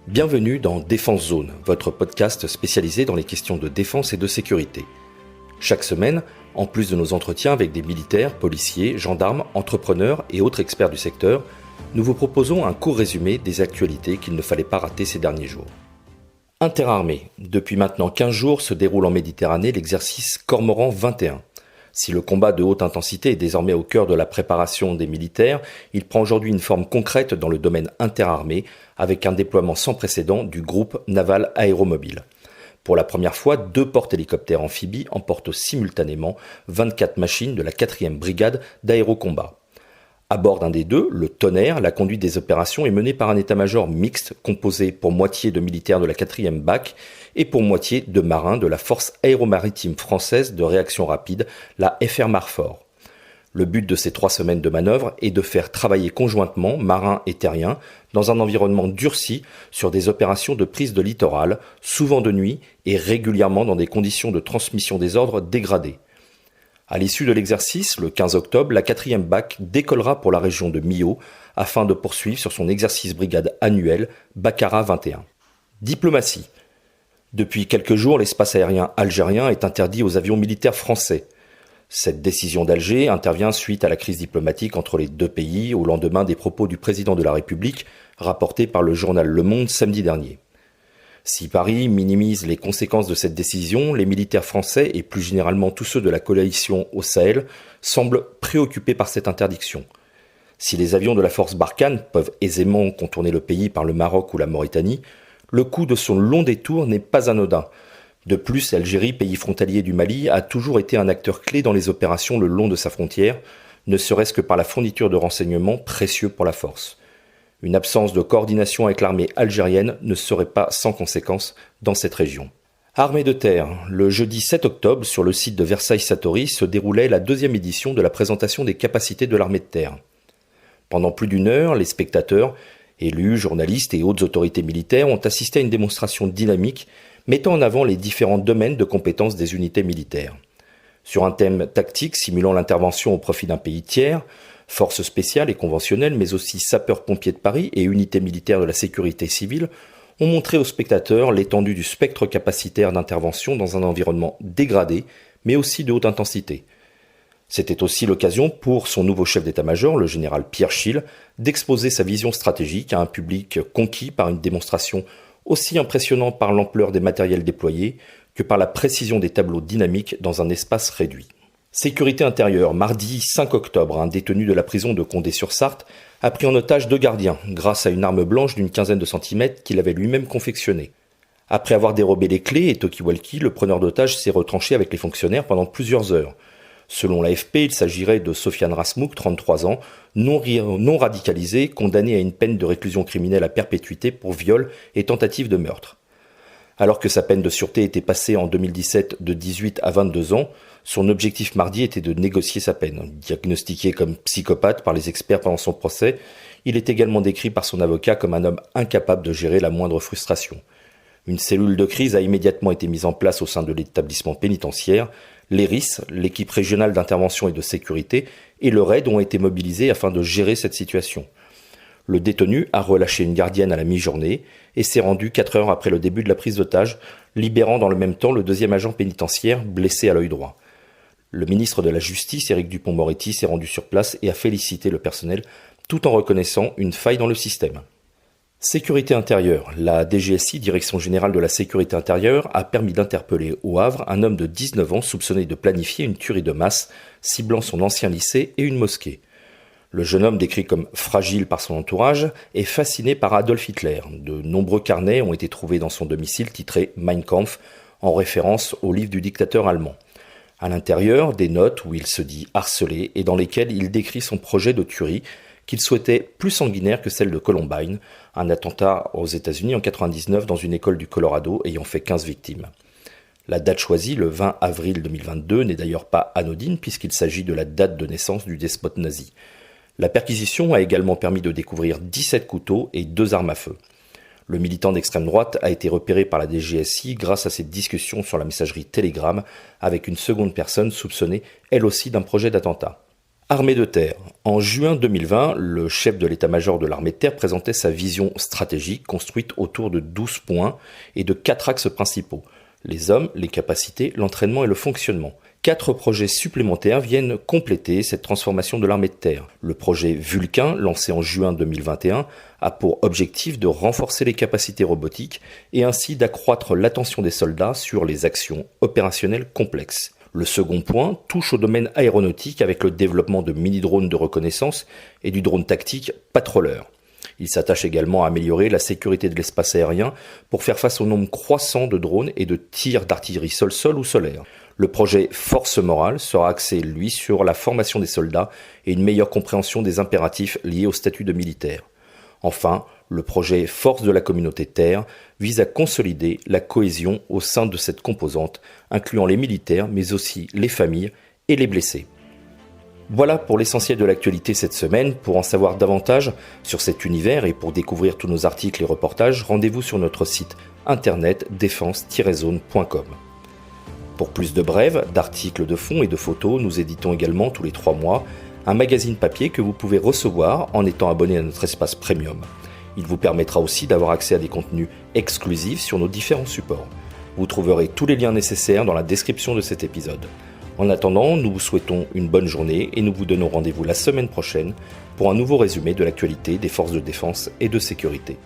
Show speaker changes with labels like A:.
A: Bienvenue dans Défense Zone, votre podcast spécialisé dans les questions de défense et de sécurité. Chaque semaine, en plus de nos entretiens avec des militaires, policiers, gendarmes, entrepreneurs et autres experts du secteur, nous vous proposons un court résumé des actualités qu'il ne fallait pas rater ces derniers jours. Interarmée. Depuis maintenant 15 jours se déroule en Méditerranée l'exercice Cormoran 21. Si le combat de haute intensité est désormais au cœur de la préparation des militaires, il prend aujourd'hui une forme concrète dans le domaine interarmé avec un déploiement sans précédent du groupe naval aéromobile. Pour la première fois, 2 porte-hélicoptères amphibies emportent simultanément 24 machines de la 4e brigade d'aérocombat. À bord d'un des deux, le Tonnerre, la conduite des opérations est menée par un état-major mixte composé pour moitié de militaires de la 4e BAC et pour moitié de marins de la Force aéromaritime française de réaction rapide, la FR Marfort. Le but de ces 3 semaines de manœuvre est de faire travailler conjointement marins et terriens dans un environnement durci sur des opérations de prise de littoral, souvent de nuit et régulièrement dans des conditions de transmission des ordres dégradées. À l'issue de l'exercice, le 15 octobre, la 4e BAC décollera pour la région de Millau afin de poursuivre sur son exercice brigade annuel Baccarat 21. Diplomatie. Depuis quelques jours, l'espace aérien algérien est interdit aux avions militaires français. Cette décision d'Alger intervient suite à la crise diplomatique entre les deux pays au lendemain des propos du président de la République rapportés par le journal Le Monde samedi dernier. Si Paris minimise les conséquences de cette décision, les militaires français et plus généralement tous ceux de la coalition au Sahel semblent préoccupés par cette interdiction. Si les avions de la force Barkhane peuvent aisément contourner le pays par le Maroc ou la Mauritanie, le coût de son long détour n'est pas anodin. De plus, l'Algérie, pays frontalier du Mali, a toujours été un acteur clé dans les opérations le long de sa frontière, ne serait-ce que par la fourniture de renseignements précieux pour la force. Une absence de coordination avec l'armée algérienne ne serait pas sans conséquence dans cette région. Armée de terre. Le jeudi 7 octobre, sur le site de Versailles-Satory, se déroulait la 2e édition de la présentation des capacités de l'armée de terre. Pendant plus d'une heure, les spectateurs, élus, journalistes et autres autorités militaires ont assisté à une démonstration dynamique mettant en avant les différents domaines de compétences des unités militaires. Sur un thème tactique simulant l'intervention au profit d'un pays tiers, forces spéciales et conventionnelles, mais aussi sapeurs-pompiers de Paris et unités militaires de la sécurité civile, ont montré aux spectateurs l'étendue du spectre capacitaire d'intervention dans un environnement dégradé, mais aussi de haute intensité. C'était aussi l'occasion pour son nouveau chef d'état-major, le général Pierre Schill, d'exposer sa vision stratégique à un public conquis par une démonstration aussi impressionnante par l'ampleur des matériels déployés que par la précision des tableaux dynamiques dans un espace réduit. Sécurité intérieure. Mardi 5 octobre, un détenu de la prison de Condé-sur-Sarthe a pris en otage 2 gardiens grâce à une arme blanche d'une quinzaine de centimètres qu'il avait lui-même confectionnée. Après avoir dérobé les clés et talkie-walkie, le preneur d'otage s'est retranché avec les fonctionnaires pendant plusieurs heures. Selon l'AFP, il s'agirait de Sofiane Rasmouk, 33 ans, non radicalisé, condamné à une peine de réclusion criminelle à perpétuité pour viol et tentative de meurtre. Alors que sa peine de sûreté était passée en 2017 de 18 à 22 ans, son objectif mardi était de négocier sa peine. Diagnostiqué comme psychopathe par les experts pendant son procès, il est également décrit par son avocat comme un homme incapable de gérer la moindre frustration. Une cellule de crise a immédiatement été mise en place au sein de l'établissement pénitentiaire. L'ERIS, l'équipe régionale d'intervention et de sécurité, et le RAID ont été mobilisés afin de gérer cette situation. Le détenu a relâché une gardienne à la mi-journée et s'est rendu 4 heures après le début de la prise d'otage, libérant dans le même temps le 2e agent pénitentiaire blessé à l'œil droit. Le ministre de la Justice, Éric Dupond-Moretti, s'est rendu sur place et a félicité le personnel tout en reconnaissant une faille dans le système. Sécurité intérieure. La DGSI, Direction Générale de la Sécurité Intérieure, a permis d'interpeller au Havre un homme de 19 ans soupçonné de planifier une tuerie de masse ciblant son ancien lycée et une mosquée. Le jeune homme, décrit comme fragile par son entourage, est fasciné par Adolf Hitler. De nombreux carnets ont été trouvés dans son domicile titrés Mein Kampf, en référence au livre du dictateur allemand. À l'intérieur, des notes où il se dit harcelé et dans lesquelles il décrit son projet de tuerie qu'il souhaitait plus sanguinaire que celle de Columbine, un attentat aux États-Unis en 1999 dans une école du Colorado ayant fait 15 victimes. La date choisie, le 20 avril 2022, n'est d'ailleurs pas anodine puisqu'il s'agit de la date de naissance du despote nazi. La perquisition a également permis de découvrir 17 couteaux et 2 armes à feu. Le militant d'extrême droite a été repéré par la DGSI grâce à cette discussion sur la messagerie Telegram avec une seconde personne soupçonnée elle aussi d'un projet d'attentat. Armée de terre. En juin 2020, le chef de l'état-major de l'armée de terre présentait sa vision stratégique construite autour de 12 points et de 4 axes principaux. Les hommes, les capacités, l'entraînement et le fonctionnement. 4 projets supplémentaires viennent compléter cette transformation de l'armée de terre. Le projet Vulcain, lancé en juin 2021, a pour objectif de renforcer les capacités robotiques et ainsi d'accroître l'attention des soldats sur les actions opérationnelles complexes. Le second point touche au domaine aéronautique avec le développement de mini-drones de reconnaissance et du drone tactique patrouilleur. Il s'attache également à améliorer la sécurité de l'espace aérien pour faire face au nombre croissant de drones et de tirs d'artillerie sol-sol ou solaire. Le projet Force Morale sera axé, lui, sur la formation des soldats et une meilleure compréhension des impératifs liés au statut de militaire. Enfin, le projet Force de la communauté Terre vise à consolider la cohésion au sein de cette composante, incluant les militaires, mais aussi les familles et les blessés. Voilà pour l'essentiel de l'actualité cette semaine. Pour en savoir davantage sur cet univers et pour découvrir tous nos articles et reportages, rendez-vous sur notre site internet défense-zone.com. Pour plus de brèves, d'articles de fond et de photos, nous éditons également tous les 3 mois un magazine papier que vous pouvez recevoir en étant abonné à notre espace premium. Il vous permettra aussi d'avoir accès à des contenus exclusifs sur nos différents supports. Vous trouverez tous les liens nécessaires dans la description de cet épisode. En attendant, nous vous souhaitons une bonne journée et nous vous donnons rendez-vous la semaine prochaine pour un nouveau résumé de l'actualité des forces de défense et de sécurité.